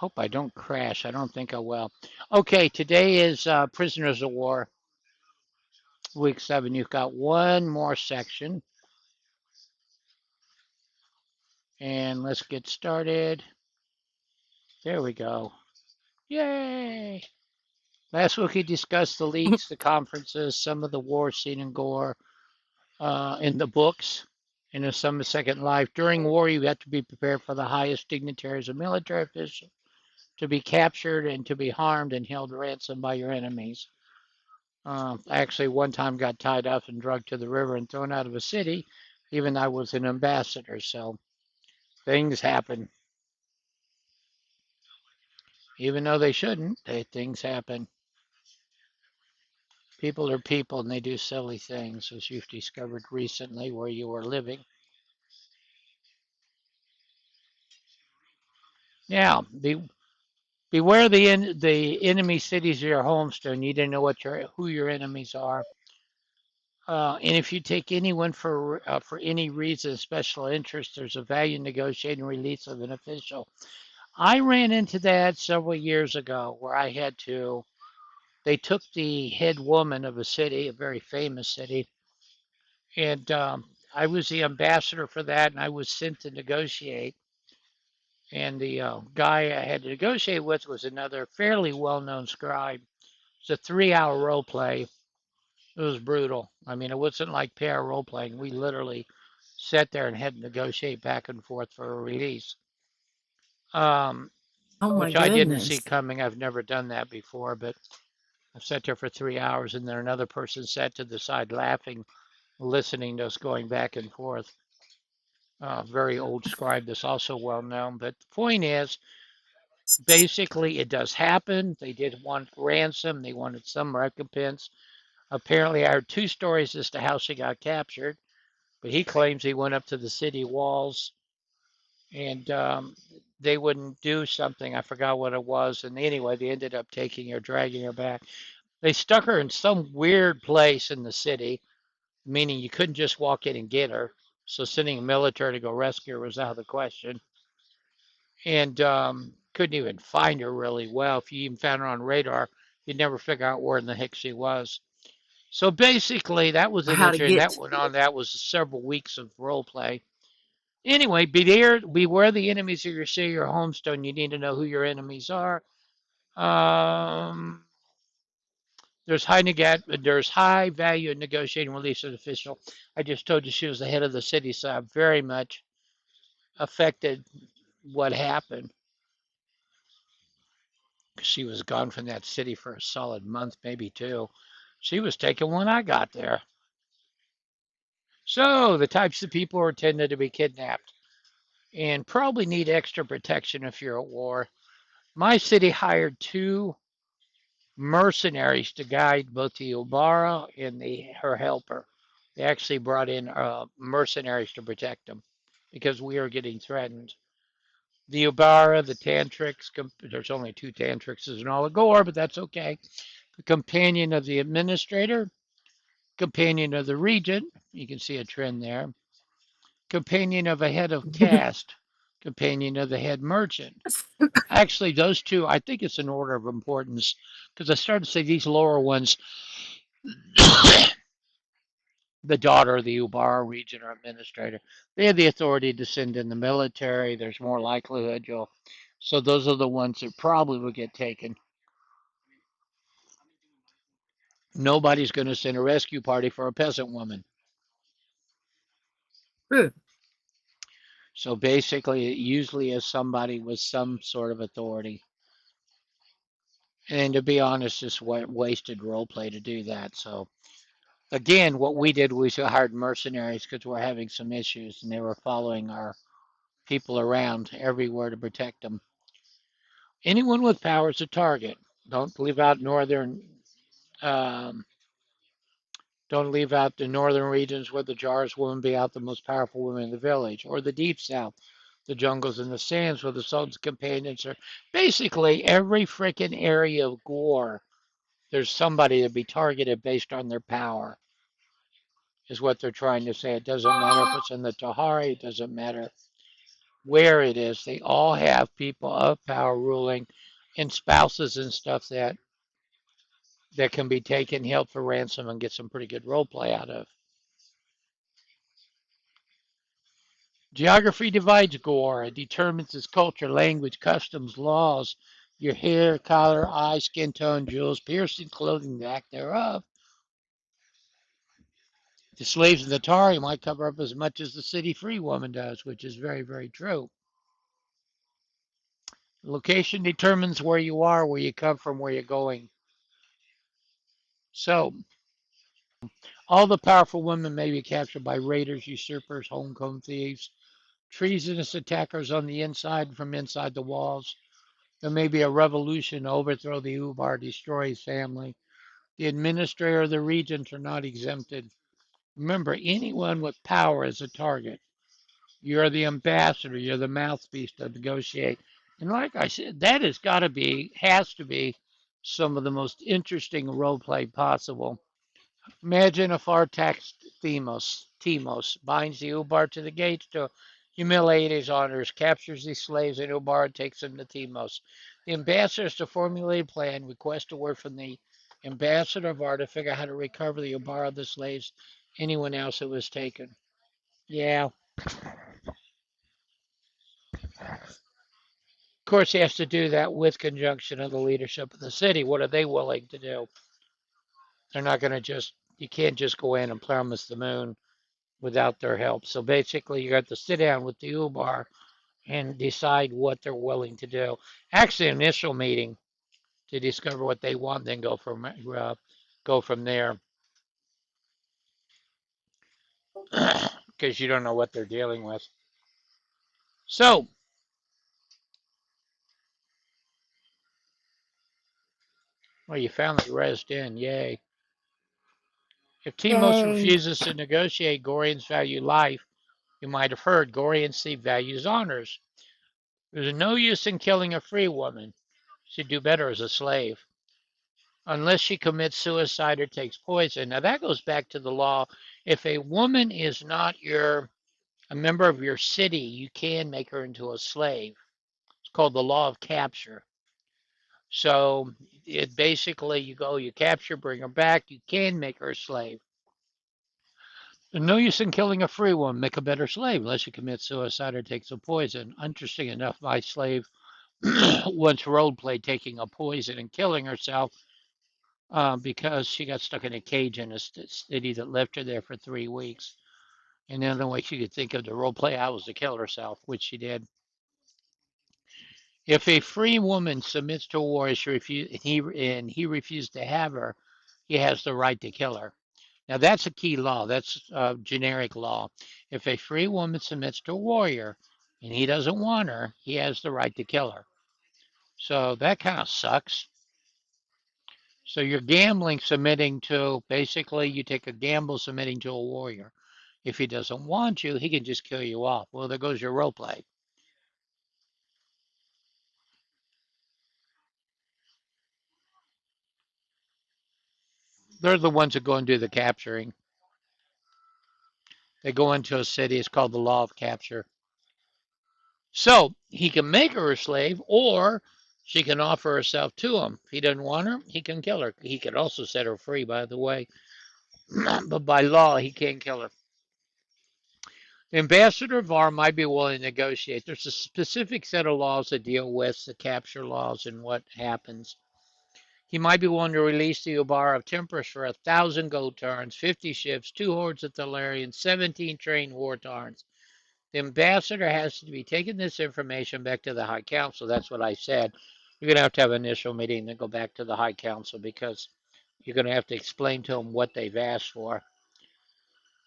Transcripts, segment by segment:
Hope I don't crash. I don't think I will. Okay, today is Prisoners of War, week 7. You've got one more section, and let's get started. There we go. Yay! Last week we discussed the leaks, the conferences, some of the war scene and gore in the books, and in some of Second Life. During war, you have to be prepared for the highest dignitaries of military officials to be captured and to be harmed and held ransom by your enemies. I actually one time got tied up and dragged to the river and thrown out of a city, even though I was an ambassador. So things happen, even though they shouldn't. Things happen. People are people, and they do silly things, as you've discovered recently where you are living. Now, beware the enemy cities of your homestone. You need to know who your enemies are. And if you take anyone for any reason, special interest, there's a value in negotiating release of an official. I ran into that several years ago where they took the head woman of a city, a very famous city, and I was the ambassador for that, and I was sent to negotiate. And the guy I had to negotiate with was another fairly well known scribe. It's a 3 hour role play. It was brutal. I mean, it wasn't like pair role playing. We literally sat there and had to negotiate back and forth for a release. Um, Oh my which I didn't see goodness. coming. I've never done that before, but I sat there for 3 hours, and then another person sat to the side laughing, listening to us going back and forth. Very old scribe that's also well known. But the point is, basically, it does happen. They did want ransom, they wanted some recompense. Apparently, I heard two stories as to how she got captured, but he claims he went up to the city walls and they wouldn't do something. I forgot what it was. And anyway, they ended up taking her, dragging her back. They stuck her in some weird place in the city, meaning you couldn't just walk in and get her. So sending a military to go rescue her was out of the question. And couldn't even find her really well. If you even found her on radar, you'd never figure out where in the heck she was. So basically, that was Or an how to injury, and that get went on. That was several weeks of role play. Anyway, beware the enemies of your city or homestone. You need to know who your enemies are. Um, there's high value in negotiating release of an official. I just told you she was the head of the city, so I very much affected what happened. She was gone from that city for a solid month, maybe two. She was taken when I got there. So the types of people who are tended to be kidnapped and probably need extra protection if you're at war. My city hired two mercenaries to guide both the Ubara and her helper. They actually brought in mercenaries to protect them because we are getting threatened. The Ubara, the Tantrics, there's only two Tantrics in all of Gore, but that's okay. The companion of the administrator, companion of the regent, you can see a trend there. Companion of a head of caste, companion of the head merchant. Actually, those two, I think it's in order of importance because I started to say these lower ones, the daughter of the Ubar region or administrator, they have the authority to send in the military. There's more likelihood you'll. So those are the ones that probably will get taken. Nobody's going to send a rescue party for a peasant woman. So basically, it usually is somebody with some sort of authority. And to be honest, it's wasted role play to do that. So again, what we did was we hired mercenaries because we're having some issues, and they were following our people around everywhere to protect them. Anyone with power is a target. Don't leave out um, don't leave out the northern regions where the Jars women be out the most powerful women in the village, or the deep south, the jungles and the sands where the Sultan's companions are. Basically, every freaking area of Gore, there's somebody to be targeted based on their power, is what they're trying to say. It doesn't matter if it's in the Tahari, it doesn't matter. where it is. They all have people of power ruling and spouses and stuff that can be taken, held for ransom, and get some pretty good role play out of. Geography divides Gore. It determines its culture, language, customs, laws, your hair, color, eye, skin tone, jewels, piercing, clothing, the act thereof. The slaves in the Tari might cover up as much as the city free woman does, which is very, very true. Location determines where you are, where you come from, where you're going. So, all the powerful women may be captured by raiders, usurpers, homecoming thieves, treasonous attackers on the inside from inside the walls. There may be a revolution to overthrow the Ubar, destroy his family. The administrator of the regions are not exempted. Remember, anyone with power is a target. You're the ambassador, you're the mouthpiece to negotiate. And like I said, that has to be some of the most interesting role play possible. Imagine if Artax Timos binds the Ubar to the gates to humiliate his honors, captures these slaves, and Ubar takes them to Timos. The ambassador is to formulate a plan, request a word from the ambassador of Ar to figure out how to recover the Ubar, the slaves, anyone else that was taken. Yeah. Of course, he has to do that with conjunction of the leadership of the city. What are they willing to do? They're not going to you can't just go in and promise the moon without their help. So basically, you got to sit down with the UBAR and decide what they're willing to do. Actually, an initial meeting to discover what they want, then go from there because you don't know what they're dealing with. So, well, you found the rest in. Yay. If Timos Yay. refuses to negotiate, Gorians value life. You might have heard Gorian sea values honors. There's no use in killing a free woman. She'd do better as a slave, unless she commits suicide or takes poison. Now that goes back to the law. If a woman is not a member of your city, you can make her into a slave. It's called the law of capture. So it basically you capture, bring her back, you can make her a slave. There's no use in killing a free woman, make a better slave unless she commits suicide or takes a poison. Interesting enough, my slave once role played taking a poison and killing herself because she got stuck in a cage in a city that left her there for 3 weeks. And the only way she could think of the role play out was to kill herself, which she did. If a free woman submits to a warrior and he refused to have her, he has the right to kill her. Now that's a key law. That's a generic law. If a free woman submits to a warrior and he doesn't want her, he has the right to kill her. So that kind of sucks. So you're gambling submitting to basically you take a gamble submitting to a warrior. If he doesn't want you, he can just kill you off. Well, there goes your role play. They're the ones that go and do the capturing. They go into a city. It's called the law of capture. So he can make her a slave, or she can offer herself to him. If he doesn't want her, he can kill her. He can also set her free, by the way. But by law, he can't kill her. The ambassador of VAR might be willing to negotiate. There's a specific set of laws that deal with the capture laws and what happens. He might be willing to release the Ubar of Temperance for 1,000 gold tarns, 50 ships, 2 hordes of Thalarians, 17 trained war tarns. The ambassador has to be taking this information back to the High Council. That's what I said. You're going to have an initial meeting and then go back to the High Council because you're going to have to explain to them what they've asked for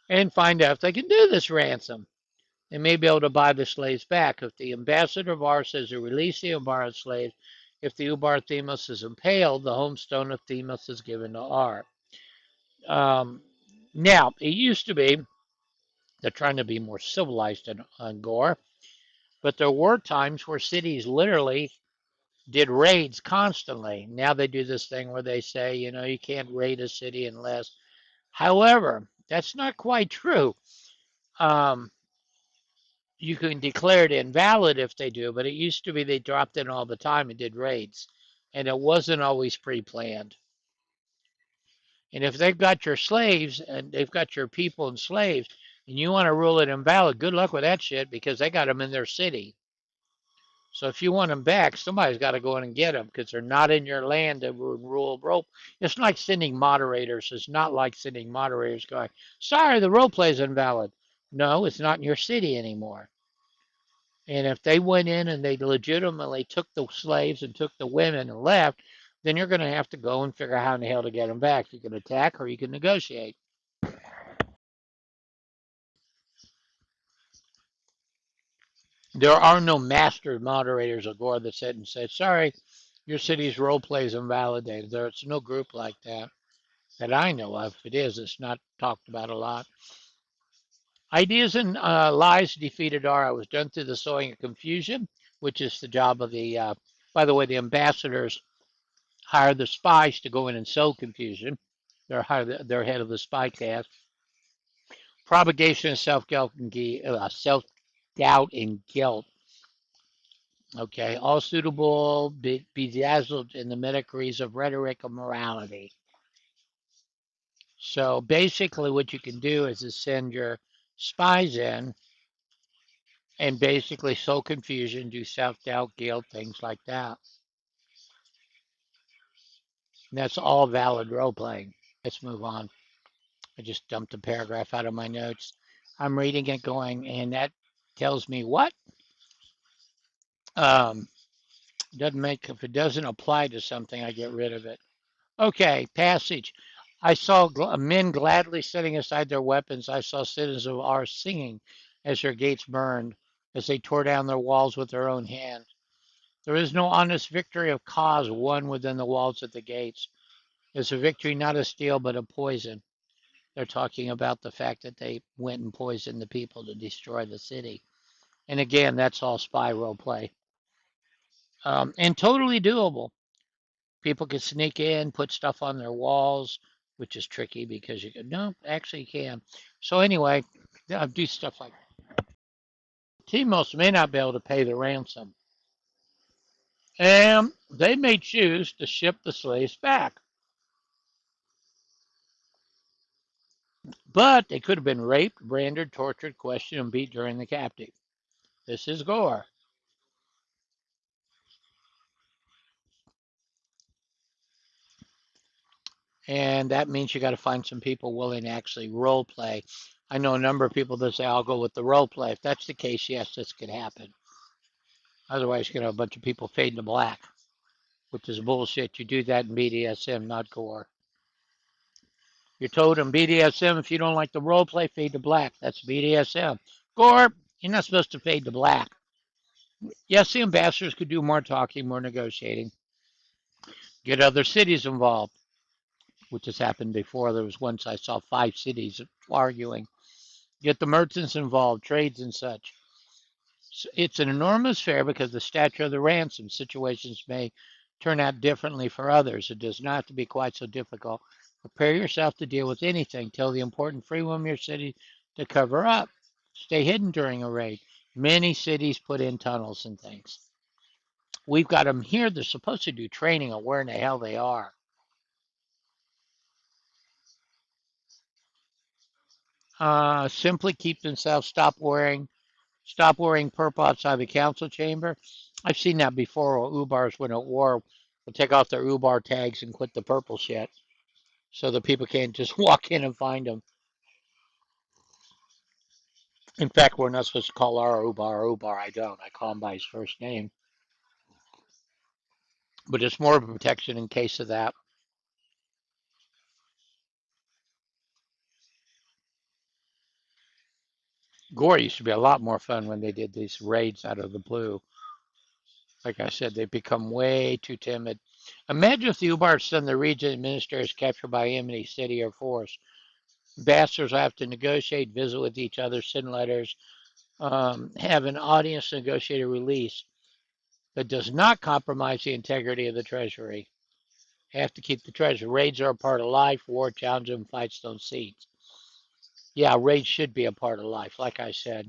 and find out if they can do this ransom. They may be able to buy the slaves back. If the ambassador of Ar says to release the Ubar slaves, if the Ubar Themos is impaled, the homestone of Themos is given to Ar. Now, it used to be they're trying to be more civilized on Gore, but there were times where cities literally did raids constantly. Now they do this thing where they say, you can't raid a city unless. However, that's not quite true. Um, You can declare it invalid if they do, but it used to be they dropped in all the time and did raids, and it wasn't always pre-planned. And if they've got your slaves and they've got your people and slaves, and you want to rule it invalid, good luck with that shit because they got them in their city. So if you want them back, somebody's got to go in and get them because they're not in your land to rule rope. It's like sending moderators. It's not like sending moderators going, sorry, the role play is invalid. No, it's not in your city anymore. And if they went in and they legitimately took the slaves and took the women and left, then you're going to have to go and figure out how in the hell to get them back. You can attack or you can negotiate. There are no master moderators of Gore that sit and say, sorry, your city's role play is invalidated. There's no group like that I know of. If it is, it's not talked about a lot. Ideas and lies defeated Ara was done through the sowing of confusion, which is the job of by the way, the ambassadors hire the spies to go in and sow confusion. They're head of the spy cast. Propagation of self-doubt and guilt. Okay, all suitable, bedazzled in the mimicries of rhetoric of morality. So basically, what you can do is send your spies in and basically sow confusion, do self-doubt, guilt, things like that. And that's all valid role playing. Let's move on. I just dumped a paragraph out of my notes. I'm reading it going, and that tells me what? Um, doesn't make, if it doesn't apply to something, I get rid of it. Okay, passage. I saw men gladly setting aside their weapons. I saw citizens of Ars singing as their gates burned, as they tore down their walls with their own hands. There is no honest victory of cause won within the walls of the gates. It's a victory not of steel, but of poison. They're talking about the fact that they went and poisoned the people to destroy the city. And again, that's all spy role play. And totally doable. People can sneak in, put stuff on their walls, which is tricky because you can, no, actually you can. So anyway, do stuff like that. Timos may not be able to pay the ransom. And they may choose to ship the slaves back. But they could have been raped, branded, tortured, questioned, and beat during the captive. This is Gore. And that means you got to find some people willing to actually role play. I know a number of people that say, I'll go with the role play. If that's the case, yes, this could happen. Otherwise, you know, a bunch of people fade to black, which is bullshit. You do that in BDSM, not Gore. You're told in BDSM, if you don't like the role play, fade to black. That's BDSM. Gore, you're not supposed to fade to black. Yes, the ambassadors could do more talking, more negotiating, get other cities involved, which has happened before. There was once I saw 5 cities arguing. Get the merchants involved, trades and such. So it's an enormous fair because the stature of the ransom situations may turn out differently for others. It does not have to be quite so difficult. Prepare yourself to deal with anything. Tell the important free women of your city to cover up. Stay hidden during a raid. Many cities put in tunnels and things. We've got them here. They're supposed to do training on where in the hell they are. Simply keep themselves. Stop wearing purple outside the council chamber. I've seen that before. Ubars when at war will take off their Ubar tags and quit the purple shit, so the people can't just walk in and find them. In fact, we're not supposed to call our Ubar. I don't. I call him by his first name. But it's more of a protection in case of that. Gore used to be a lot more fun when they did these raids out of the blue. Like I said, they've become way too timid. Imagine if the Ubars send the region administrators captured by enemy city or force. Ambassadors have to negotiate, visit with each other, send letters, have an audience negotiate a release that does not compromise the integrity of the Treasury. Have to keep the Treasury. Raids are a part of life. War challenges and fights don't cease. Yeah, raids should be a part of life, like I said.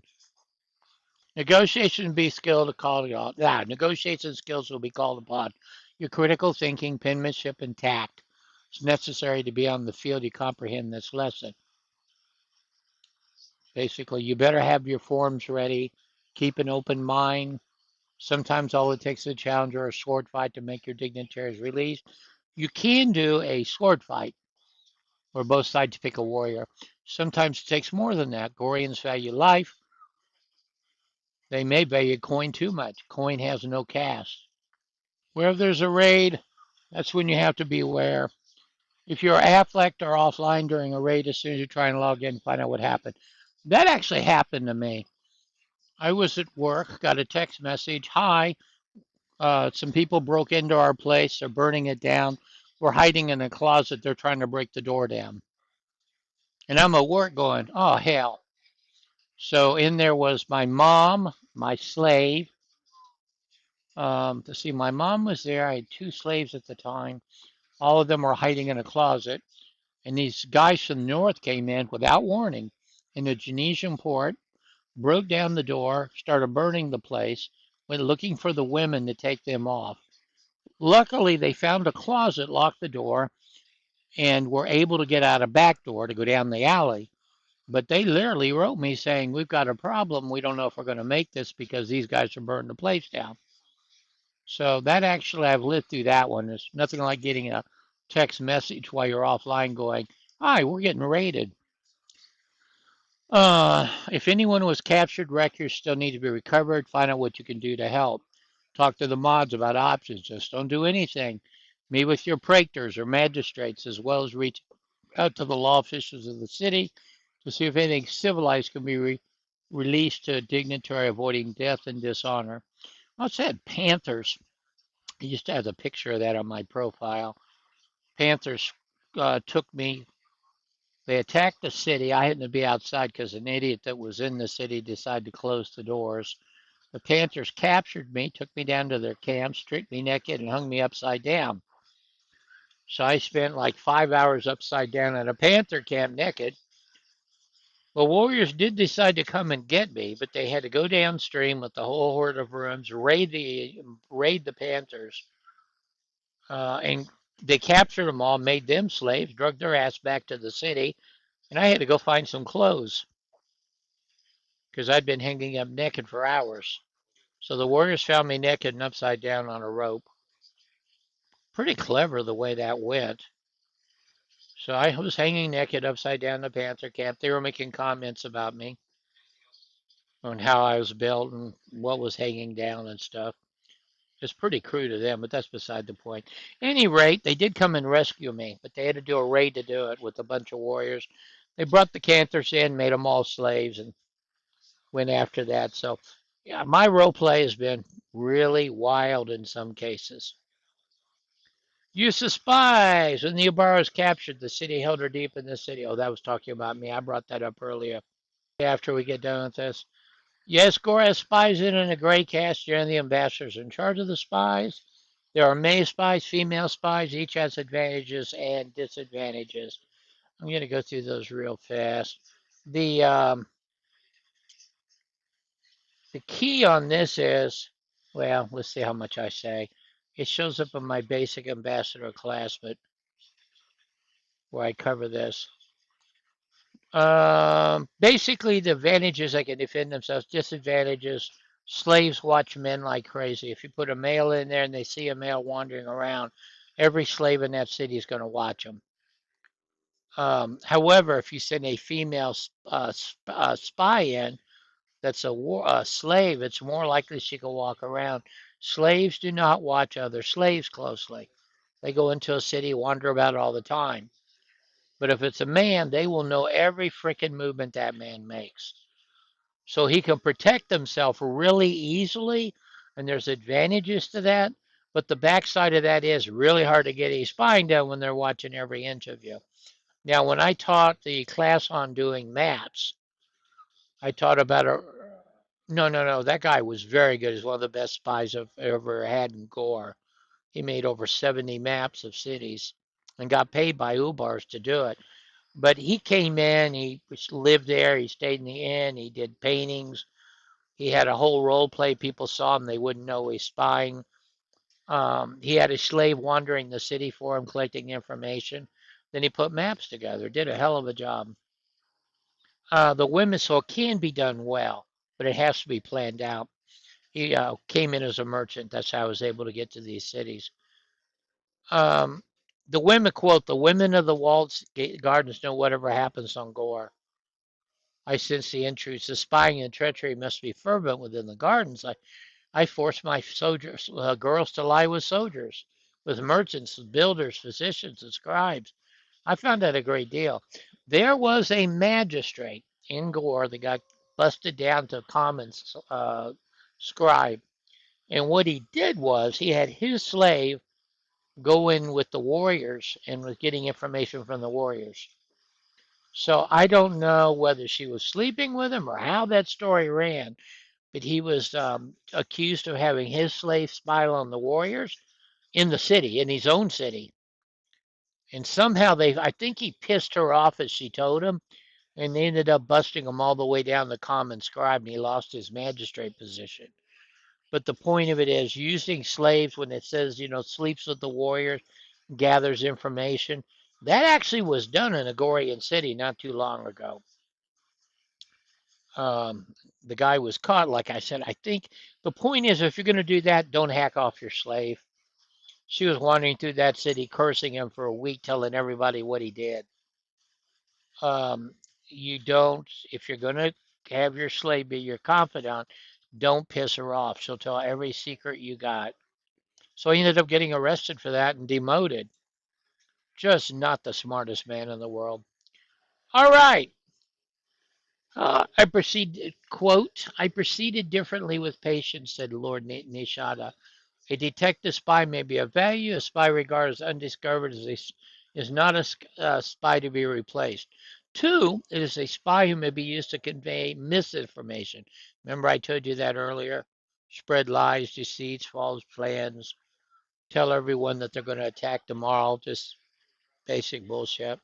Negotiation be skilled to call it all. Yeah, negotiation skills will be called upon. Your critical thinking, penmanship, and tact is necessary to be on the field. You comprehend this lesson. Basically, you better have your forms ready. Keep an open mind. Sometimes all it takes is a challenge or a sword fight to make your dignitaries release. You can do a sword fight where both sides pick a warrior. Sometimes it takes more than that. Gorians value life. They may value coin too much. Coin has no caste. Where there's a raid, that's when you have to be aware. If you're afflecked or offline during a raid, as soon as you try and log in, find out what happened. That actually happened to me. I was at work, got a text message. Hi, some people broke into our place. They're burning it down. We're hiding in a closet. They're trying to break the door down. And I'm at work going, oh, hell. So in there was my mom, my slave. To see, my mom was there. I had two slaves at the time. All of them were hiding in a closet. And these guys from the north came in without warning in the Genesian port, broke down the door, started burning the place, went looking for the women to take them off. Luckily, they found a closet, locked the door, and were able to get out a back door to go down the alley. But they literally wrote me saying, we've got a problem. We don't know if we're going to make this because these guys are burning the place down. So that actually, I've lived through that one. It's nothing like getting a text message while you're offline going, hi, we're getting raided. If anyone was captured, records still need to be recovered. Find out what you can do to help. Talk to the mods about options. Just don't do anything. Meet with your praetors or magistrates, as well as reach out to the law officials of the city to see if anything civilized can be released to a dignitary avoiding death and dishonor. I also had Panthers. I used to have a picture of that on my profile. Panthers took me. They attacked the city. I happened to be outside because an idiot that was in the city decided to close the doors. The Panthers captured me, took me down to their camp, stripped me naked, and hung me upside down. So I spent like 5 hours upside down at a Panther camp naked. Well, warriors did decide to come and get me, but they had to go downstream with the whole horde of rooms, raid the Panthers, and they captured them all, made them slaves, drug their ass back to the city, and I had to go find some clothes because I'd been hanging up naked for hours. So the warriors found me naked and upside down on a rope. Pretty clever the way that went. So I was hanging naked upside down in the Panther camp. They were making comments about me on how I was built and what was hanging down and stuff. It's pretty crude of them, but that's beside the point. At any rate, they did come and rescue me, but they had to do a raid to do it with a bunch of warriors. They brought the Canthers in, made them all slaves, and went after that. So, yeah, my role play has been really wild in some cases. Use of spies. When the Ibarra was captured, the city held her deep in the city. Oh, that was talking about me. I brought that up earlier. After we get done with this. Yes, Gore has spies in a gray cast. You're the ambassadors in charge of the spies. There are male spies, female spies. Each has advantages and disadvantages. I'm going to go through those real fast. The key on this is, well, let's see how much I say. It shows up in my basic ambassador class, but where I cover this. Basically, the advantages they can defend themselves. Disadvantages: slaves watch men like crazy. If you put a male in there and they see a male wandering around, every slave in that city is going to watch them. However, if you send a female spy in that's a slave, it's more likely she can walk around. Slaves do not watch other slaves closely. They go into a city, wander about all the time. But if it's a man, they will know every freaking movement that man makes. So he can protect himself really easily, and there's advantages to that. But the backside of that is really hard to get a spying done when they're watching every inch of you. Now, when I taught the class on doing maps, I taught about a. No, no, no. That guy was very good. He's one of the best spies I've ever had in Gore. He made over 70 maps of cities and got paid by Ubars to do it. But he came in, he lived there, he stayed in the inn, he did paintings. He had a whole role play. People saw him, they wouldn't know he's spying. He had a slave wandering the city for him, collecting information. Then he put maps together, did a hell of a job. The women, so it can be done well, but it has to be planned out. He came in as a merchant. That's how I was able to get to these cities. Um, the women, quote, the women of the walled gardens know whatever happens on Gore. I sense the intrudes. The spying and treachery must be fervent within the gardens. I force my soldiers, girls to lie with soldiers, with merchants, builders, physicians, and scribes. I found that a great deal. There was a magistrate in Gore that got busted down to common scribe. And what he did was he had his slave go in with the warriors and was getting information from the warriors. So I don't know whether she was sleeping with him or how that story ran, but he was accused of having his slave spy on the warriors in the city, in his own city. And somehow I think he pissed her off as she told him, and they ended up busting him all the way down the common scribe, and he lost his magistrate position. But the point of it is using slaves when it says, sleeps with the warriors, gathers information. That actually was done in Agorian City not too long ago. Um, the guy was caught, like I said. I think the point is if you're going to do that, don't hack off your slave. She was wandering through that city, cursing him for a week, telling everybody what he did. Um, you don't, if you're going to have your slave be your confidant, don't piss her off. She'll tell every secret you got. So he ended up getting arrested for that and demoted. Just not the smartest man in the world. All right. I proceeded differently with patience, said Lord Nishada. A detective spy may be of value. A spy regarded as undiscovered is not a spy to be replaced. Two, it is a spy who may be used to convey misinformation. Remember, I told you that earlier? Spread lies, deceits, false plans, tell everyone that they're going to attack tomorrow. Just basic bullshit.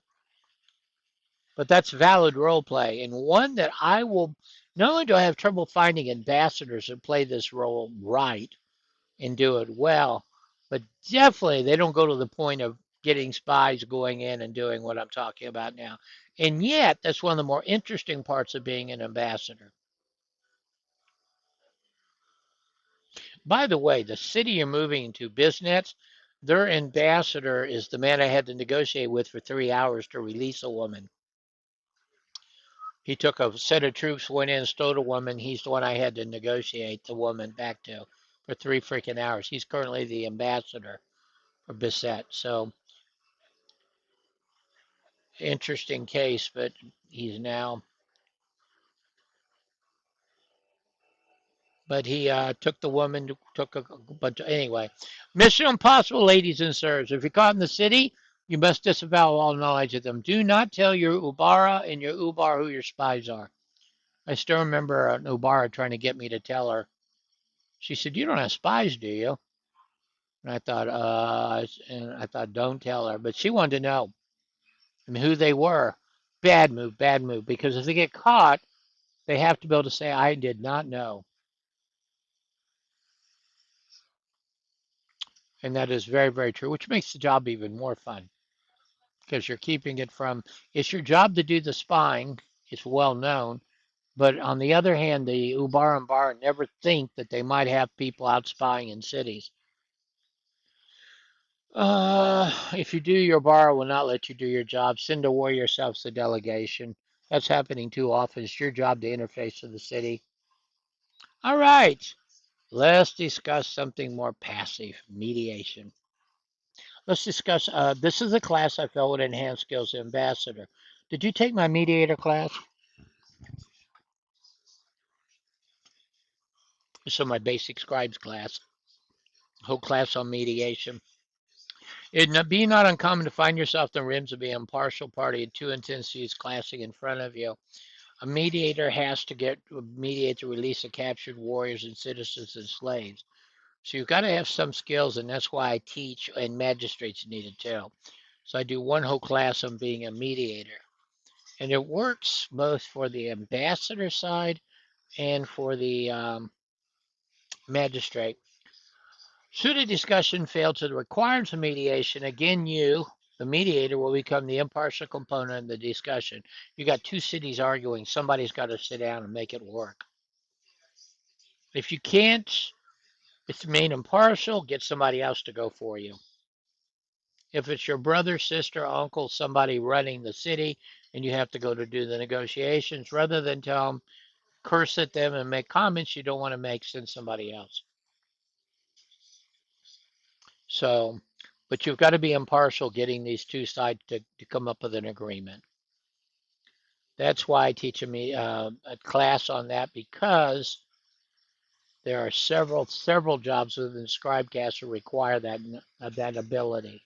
But that's valid role play, and one that I will. Not only do I have trouble finding ambassadors that play this role right and do it well, but definitely they don't go to the point of getting spies going in and doing what I'm talking about now. And yet, that's one of the more interesting parts of being an ambassador. By the way, the city you're moving to, BizNets, their ambassador is the man I had to negotiate with for 3 hours to release a woman. He took a set of troops, went in, stole a woman. He's the one I had to negotiate the woman back to for 3 freaking hours. He's currently the ambassador for Bissett. So interesting case, but he's now. But he took the woman, took a bunch. Anyway, Mission Impossible, ladies and sirs. If you're caught in the city, you must disavow all knowledge of them. Do not tell your Ubara and your Ubar who your spies are. I still remember an Ubara trying to get me to tell her. She said, "You don't have spies, do you?" And I thought, don't tell her. But she wanted to know, I mean, who they were. Bad move. Because if they get caught, they have to be able to say, I did not know. And that is very, very true, which makes the job even more fun because you're keeping it from, it's your job to do the spying. It's well known. But on the other hand, the Ubar and Bar never think that they might have people out spying in cities. If you do, your bar will not let you do your job. Send a warrior yourselves a delegation. That's happening too often. It's your job to interface with the city. All right, let's discuss something more passive, mediation. Let's discuss, this is a class I felt would enhance skills ambassador. Did you take my mediator class? So my basic scribes class, whole class on mediation. It be not uncommon to find yourself in the rims of an impartial party and two intensities clashing in front of you. A mediator has to mediate the release of captured warriors and citizens and slaves. So you've got to have some skills, and that's why I teach, and magistrates need it too. So I do one whole class on being a mediator. And it works both for the ambassador side and for the magistrate. Should a discussion fail to the requirements of mediation, again, you, the mediator, will become the impartial component in the discussion. You got two cities arguing. Somebody's got to sit down and make it work. If you can't, it's remain impartial, get somebody else to go for you. If it's your brother, sister, uncle, somebody running the city, and you have to go to do the negotiations, rather than tell them, curse at them, and make comments you don't want to make, send somebody else. So, but you've got to be impartial getting these two sides to come up with an agreement. That's why I teach a class on that, because there are several jobs within Scribecast that require that ability.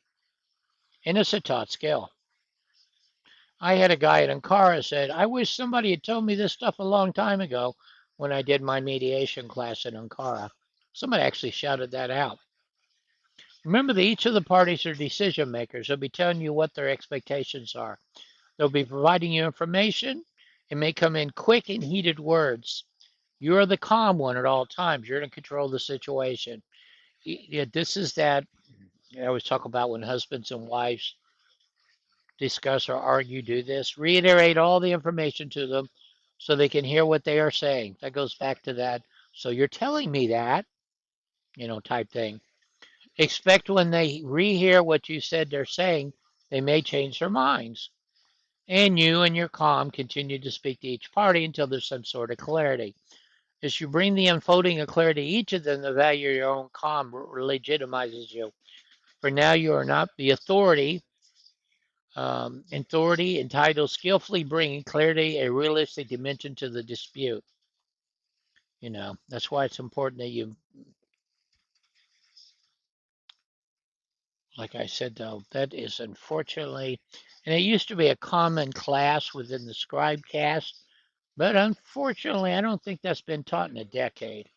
And it's a taught skill. I had a guy at Ankara said, I wish somebody had told me this stuff a long time ago when I did my mediation class in Ankara. Somebody actually shouted that out. Remember that each of the parties are decision makers. They'll be telling you what their expectations are. They'll be providing you information. It may come in quick and heated words. You're the calm one at all times. You're in control of the situation. This is that I always talk about when husbands and wives discuss or argue, do this. Reiterate all the information to them so they can hear what they are saying. That goes back to that. So you're telling me that, type thing. Expect when they rehear what you said they're saying, they may change their minds. And you and your calm continue to speak to each party until there's some sort of clarity. As you bring the unfolding of clarity to each of them, the value of your own calm legitimizes you. For now, you are not the authority. Authority entitled skillfully bringing clarity, a realistic dimension to the dispute. That's why it's important that you, like I said, though, that is unfortunately, and it used to be a common class within the Scribecast, but unfortunately, I don't think that's been taught in a decade.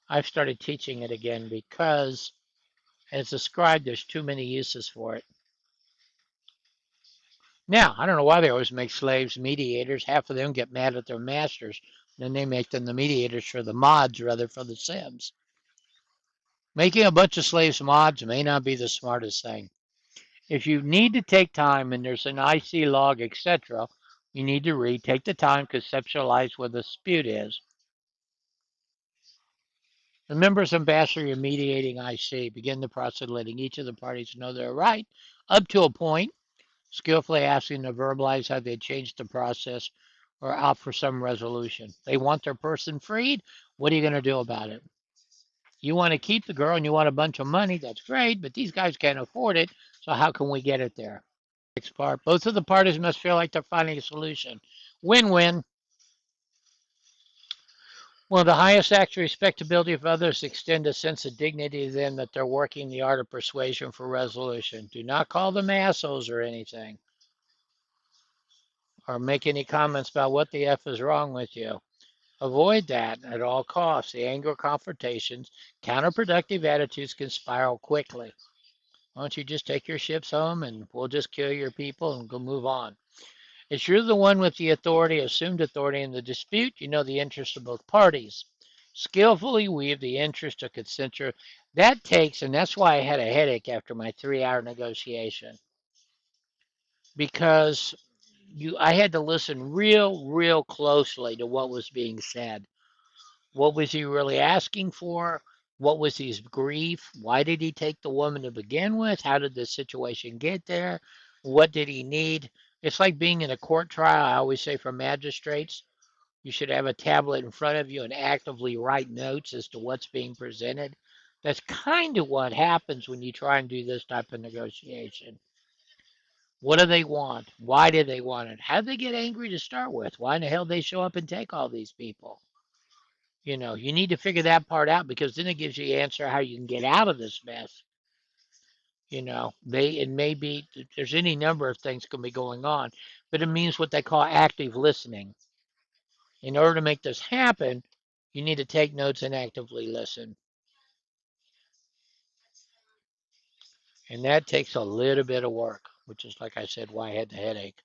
I've started teaching it again because as a scribe, there's too many uses for it. Now, I don't know why they always make slaves mediators. Half of them get mad at their masters. Then they make them the mediators for the mods rather for the sims. Making a bunch of slaves mods may not be the smartest thing. If you need to take time and there's an IC log, etc., you need to read, take the time, conceptualize what the dispute is. The members ambassador you're mediating IC begin the process of letting each of the parties know they're right up to a point, skillfully asking to verbalize how they changed the process or opt for some resolution. They want their person freed. What are you going to do about it? You want to keep the girl and you want a bunch of money. That's great, but these guys can't afford it. So how can we get it there? Next part. Both of the parties must feel like they're finding a solution. Win-win. One of the highest acts of respectability of others extend a sense of dignity to them that they're working the art of persuasion for resolution. Do not call them assholes or anything, or make any comments about what the F is wrong with you. Avoid that at all costs. The anger confrontations, counterproductive attitudes can spiral quickly. Why don't you just take your ships home and we'll just kill your people and go move on? If you're the one with the authority, assumed authority in the dispute, you know the interest of both parties. Skillfully weave the interest of consensus. That takes, and that's why I had a headache after my 3 hour negotiation, because I had to listen real closely to what was being said. What was he really asking for? What was his grief? Why did he take the woman to begin with? How did the situation get there? What did he need? It's like being in a court trial. I always say for magistrates, you should have a tablet in front of you and actively write notes as to what's being presented. That's kind of what happens when you try and do this type of negotiation. What do they want? Why do they want it? How did they get angry to start with? Why in the hell did they show up and take all these people? You need to figure that part out because then it gives you the answer how you can get out of this mess. It may be there's any number of things can be going on, but it means what they call active listening. In order to make this happen, you need to take notes and actively listen. And that takes a little bit of work, which is, like I said, why I had the headache.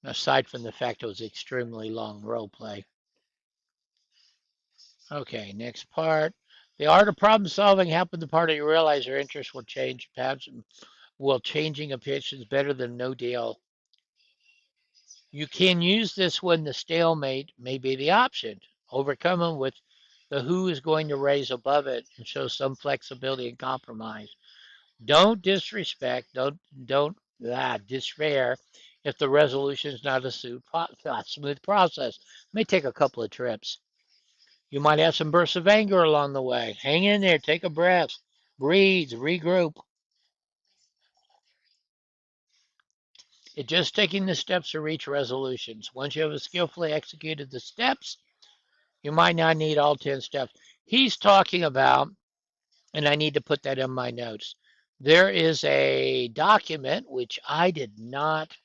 Aside from the fact it was extremely long role play. Okay, next part. The art of problem solving happens the part of you realize your interests will change. Perhaps will changing opinions better than no deal. You can use this when the stalemate may be the option. Overcome them with the who is going to raise above it and show some flexibility and compromise. Don't disrespect, don't despair if the resolution is not a smooth process. It may take a couple of trips. You might have some bursts of anger along the way. Hang in there, take a breath, breathe, regroup. It's just taking the steps to reach resolutions. Once you have skillfully executed the steps, you might not need all 10 steps. He's talking about, and I need to put that in my notes. There is a document which I did not,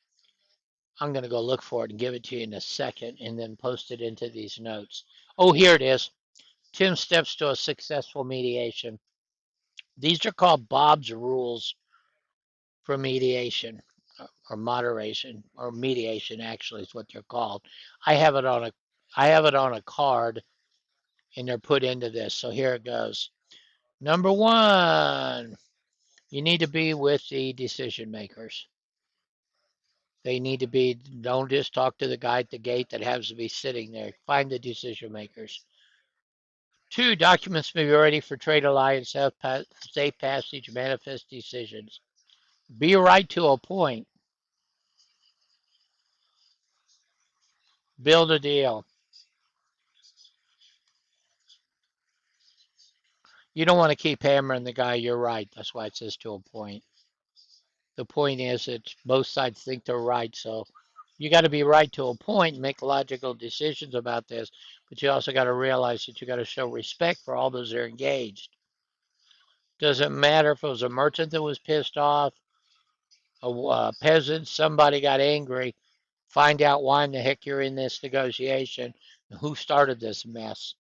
I'm going to go look for it and give it to you in a second and then post it into these notes. Oh, here it is. 10 steps to a successful mediation. These are called Bob's rules for mediation or moderation or mediation actually is what they're called. I have it on a I have it on a card and they're put into this. So here it goes. Number 1, you need to be with the decision makers. They need to be, don't just talk to the guy at the gate that has to be sitting there. Find the decision makers. 2, documents may be ready for trade alliance, safe passage, manifest decisions. Be right to a point. Build a deal. You don't want to keep hammering the guy, you're right. That's why it says to a point. The point is that both sides think they're right. So you got to be right to a point and make logical decisions about this. But you also got to realize that you got to show respect for all those that are engaged. Doesn't matter if it was a merchant that was pissed off, a peasant, somebody got angry. Find out why in the heck you're in this negotiation and who started this mess.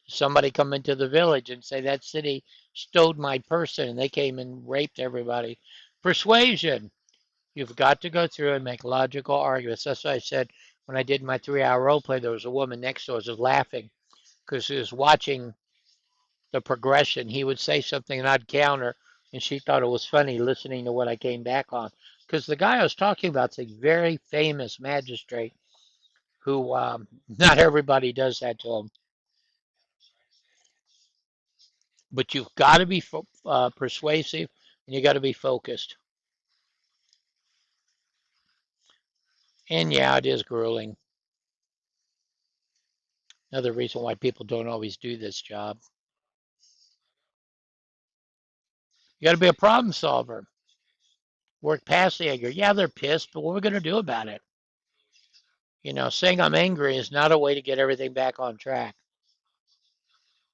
Somebody come into the village and say that city stole my person and they came and raped everybody. Persuasion. You've got to go through and make logical arguments. That's why I said when I did my 3 hour role play, there was a woman next to us just laughing because she was watching the progression. He would say something and I'd counter, and she thought it was funny listening to what I came back on. Because the guy I was talking about is a very famous magistrate who not everybody does that to him. But you've got to be persuasive and you got to be focused. And yeah, it is grueling. Another reason why people don't always do this job. You got to be a problem solver. Work past the anger. Yeah, they're pissed, but what are we going to do about it? Saying I'm angry is not a way to get everything back on track.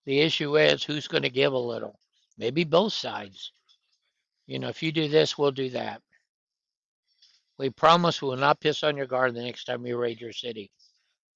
The issue is who's going to give a little. Maybe both sides. If you do this, we'll do that. We promise we will not piss on your garden the next time we raid your city.